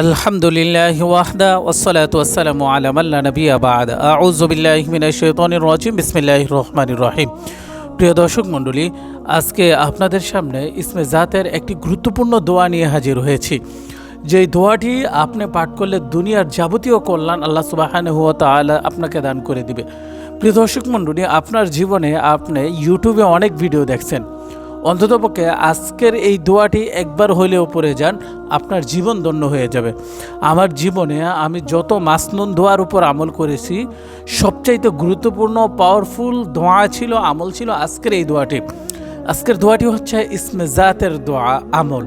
আলহামদুলিল্লাহি ওয়াহদা ওয়াসসালাতু ওয়াসসালামু আলা মান লা নাবিয়্যা বা'দা আউযু বিল্লাহি মিনাশ শাইতানির রাজিম বিসমিল্লাহির রহমানির রহিম। প্রিয় দর্শক মণ্ডলী, আজকে আপনাদের সামনে ইসমে জাতের একটি গুরুত্বপূর্ণ দোয়া নিয়ে হাজির হয়েছি। যেই দোয়াটি আপনি পাঠ করলে দুনিয়ার যাবতীয় কল্যাণ আল্লাহ সুবহানাহু ওয়া তাআলা আপনাকে দান করে দিবে। প্রিয় দর্শক মণ্ডলী, আপনার জীবনে আপনি ইউটিউবে অনেক ভিডিও দেখছেন, অন্ততপক্ষে আজকের এই দোয়াটি একবার হলেও পড়ে যান, আপনার জীবন ধন্য হয়ে যাবে। আমার জীবনে আমি যত মাসনুন দোয়ার উপর আমল করেছি, সবচাইতে গুরুত্বপূর্ণ পাওয়ারফুল দোয়া ছিল, আমল ছিল আজকের এই দোয়াটি। আজকের দোয়াটি হচ্ছে ইসমে জাতের দোয়া আমল।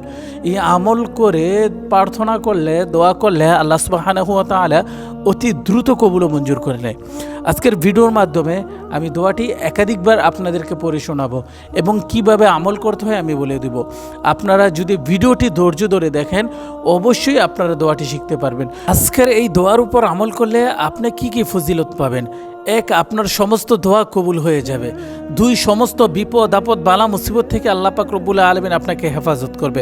এই আমল করে প্রার্থনা করলে, দোয়া করলে আল্লাহ সুবহানাহু ওয়া তাআলা অতি দ্রুত কবুল ও মঞ্জুর করে নেয়। আজকের ভিডিওর মাধ্যমে আমি দোয়াটি একাধিকবার আপনাদেরকে পড়ে শোনাবো এবং কিভাবে আমল করতে হয় আমি বলে দিব। আপনারা যদি ভিডিওটি ধৈর্য ধরে দেখেন, অবশ্যই আপনারা দোয়াটি শিখতে পারবেন। আজকের এই দোয়ার উপর আমল করলে আপনি কি কি ফজিলত পাবেন? এক, আপনার সমস্ত দোয়া কবুল হয়ে যাবে। দুই, সমস্ত বিপদ আপদ বালা মুসিবত থেকে আল্লাহ পাক রব্বুল আলামিন আপনাকে হেফাজত করবে।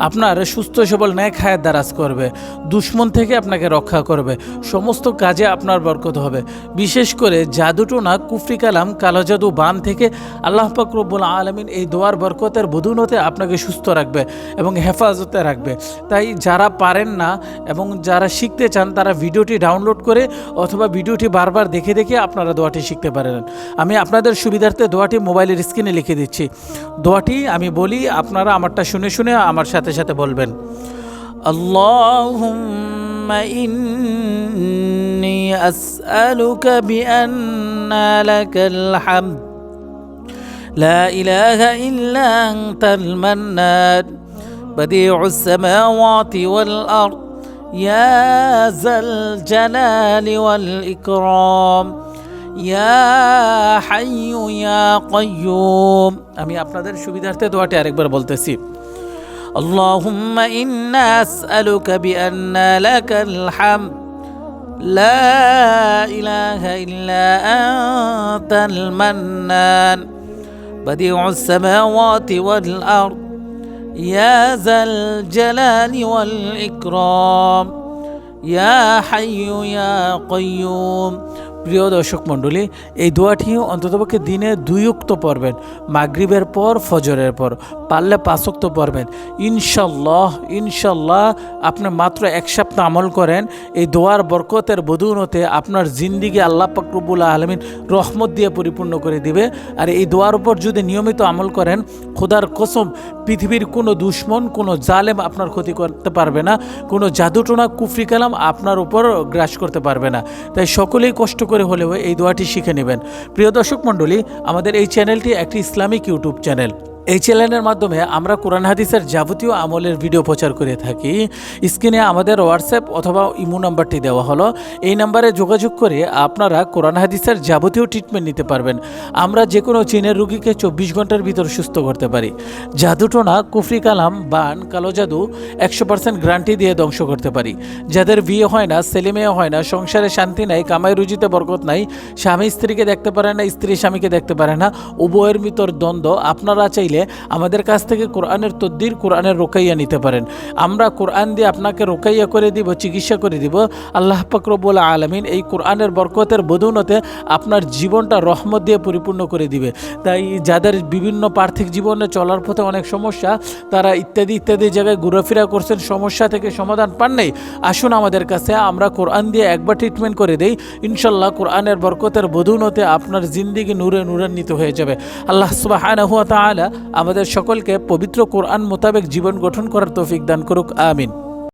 আপনার সুস্থ সবল নেক হায়াত দারাজ করবে। দুশ্মন থেকে আপনাকে রক্ষা করবে। সমস্ত কাজে আপনার বরকত হবে। বিশেষ করে জাদুটোনা, কুফরি কালাম, কালো জাদু, বান থেকে আল্লাহ পাক রব্বুল আলামিন এই দোয়ার বরকতের বদৌলতে আপনাকে সুস্থ রাখবে এবং হেফাজতে রাখবে। তাই যারা পারেন না এবং যারা শিখতে চান, তারা ভিডিওটি ডাউনলোড করে অথবা ভিডিওটি বারবার দেখে দেখে আপনারা দোয়াটি শিখতে পারেন। আমি আপনাদের সুবিধার্থে দোয়াটি মোবাইলের স্ক্রিনে লিখে দিচ্ছি। দোয়াটি আমি বলি, আপনারা আমারটা শুনে শুনে আমার সাথে সাথে বলবেন। আল্লাহুম্মা ইন্নী আসআলুকা বিআন্না লাকাল হামদ লা ইলাহা ইল্লা আনতাল মান্নান বাদিউস সামাওয়াতি ওয়াল আরদ ইয়া যাল জালালি ওয়াল ইকরাম ইয়া হাইয়্যু ইয়া কাইয়্যুম। আমি আপনাদের সুবিধার্থে দোয়াটি আরেকবার বলতেছি। আল্লাহুম্মা ইন্না আসআলুকা বিআন্না লাকাল হামদ লা ইলাহা ইল্লা আনতাল মান্নান বাদিউস সামাওয়াতি ওয়াল আরদ ইয়া যাল জালালি ওয়াল ইকরাম ইয়া হাইয়্যু ইয়া কাইয়্যুম। প্রিয় দর্শক মণ্ডলী, এই দোয়াটি অন্ততপক্ষে দিনে 2 ওয়াক্ত পড়বেন, মাগরিবের পর, ফজরের পর, পারলে 5 ওয়াক্ত পড়বেন। ইনশাল্লাহ আপনি মাত্র 1 সপ্তাহ আমল করেন, এই দোয়ার বরকতের বদৌলতে আপনার জিন্দিগি আল্লাহ পাক রব্বুল আলামিন রহমত দিয়ে পরিপূর্ণ করে দিবে। আর এই দোয়ার উপর যদি নিয়মিত আমল করেন, খোদার কসম পৃথিবীর কোনো দুশ্মন, কোনো জালেম আপনার ক্ষতি করতে পারবে না, কোনো জাদুটোনা, কুফরি কালাম আপনার উপর গ্রাস করতে পারবে না। তাই সকলেই কষ্ট করে হলেও এই দোয়াটি শিখে নেবেন। প্রিয় দর্শক মণ্ডলী, আমাদের এই চ্যানেলটি একটি ইসলামিক ইউটিউব চ্যানেল। এই চ্যানেলের মাধ্যমে আমরা কোরআন হাদিসের যাবতীয় আমলের ভিডিও প্রচার করে থাকি। স্ক্রিনে আমাদের হোয়াটসঅ্যাপ অথবা ইমো নাম্বারটি দেওয়া হলো। এই নাম্বারে যোগাযোগ করে আপনারা কোরআন হাদিসের যাবতীয় ট্রিটমেন্ট নিতে পারবেন। আমরা যে কোনো চীনের রোগীকে 24 ঘন্টার ভিতর সুস্থ করতে পারি। জাদুটোনা, কুফরি কালাম, বান, কালো জাদু 100% গ্যারান্টি দিয়ে ধ্বংস করতে পারি। যাদের বিয়ে হয় না, ছেলে মেয়ে হয় না, সংসারে শান্তি নাই, কামাই রুজিতে বরকত নাই, স্বামী স্ত্রীকে দেখতে পারে না, স্ত্রী স্বামীকে দেখতে পারে না, উভয়ের ভিতর দ্বন্দ্ব, আপনারা চাইলে আমাদের কাছ থেকে কোরআনের তদ্বির, কোরআনের রোকাইয়া নিতে পারেন। আমরা কোরআন দিয়ে আপনাকে রোকাইয়া করে দিব, চিকিৎসা করে দিব। আল্লাহ পাক রব্বুল আলামিন এই কোরআনের বরকতের বদৌলতে আপনার জীবনটা রহমত দিয়ে পরিপূর্ণ করে দিবে। তাই যাদের বিভিন্ন পার্থিব জীবনে চলার পথে অনেক সমস্যা, তারা ইত্যাদি জায়গায় ঘোরাফেরা করছেন, সমস্যা থেকে সমাধান পান নাই, আসুন আমাদের কাছে, আমরা কোরআন দিয়ে একবার ট্রিটমেন্ট করে দেই। ইনশাল্লাহ কোরআনের বরকতের বদৌলতে আপনার জিন্দিগি নূরান্বিত হয়ে যাবে। আল্লাহ সুবহানাহু ওয়া তাআলা আমাদের সকলকে পবিত্র কোরআন মোতাবেক জীবন গঠন করার তৌফিক দান করুক। আমিন।